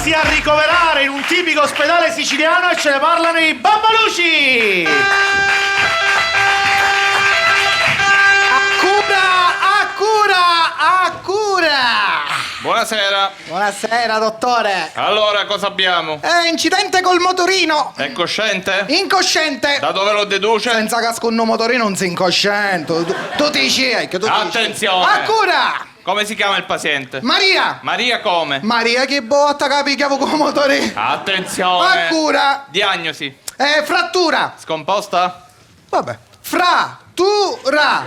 recarsi a ricoverare in un tipico ospedale siciliano e ce ne parlano i Bambaluci! Accura! Buonasera. Buonasera, dottore. Allora, cosa abbiamo? Incidente col motorino. È cosciente? Incosciente. Da dove lo deduce? Senza casco un motorino non sei incosciente. Tu ti ci che tu ti Attenzione! Accura! Come si chiama il paziente? Maria! Maria come? Maria che botta capichiavo con motorino. Attenzione! Accura! Diagnosi. Frattura. Scomposta? Vabbè. Frattura.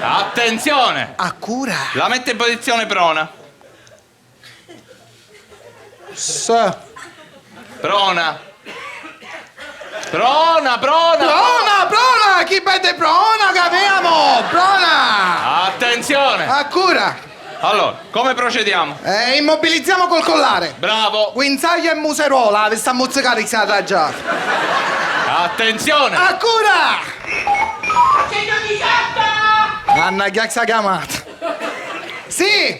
Attenzione! Accura. La mette in posizione prona. Prona. Prona! Prona! Chi vede prona, capiamo? Prona! Attenzione! Accura. Allora, come procediamo? Immobilizziamo col collare. Bravo! Guinzaglia e museruola, vi sta mozzicare che si è adagiato. Attenzione! Accura! 118! Anna chi ha chiamato? Sì!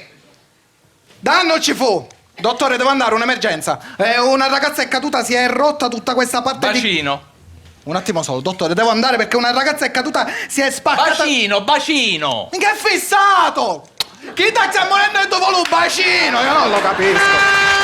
Danno ci fu! Dottore, devo andare, un'emergenza. Una ragazza è caduta, si è rotta tutta questa parte Bacino. Un attimo solo, dottore, devo andare perché una ragazza è caduta, si è spaccata... Bacino! Che è fissato! Chi sta morendo e dopo un bacino? Io non lo capisco.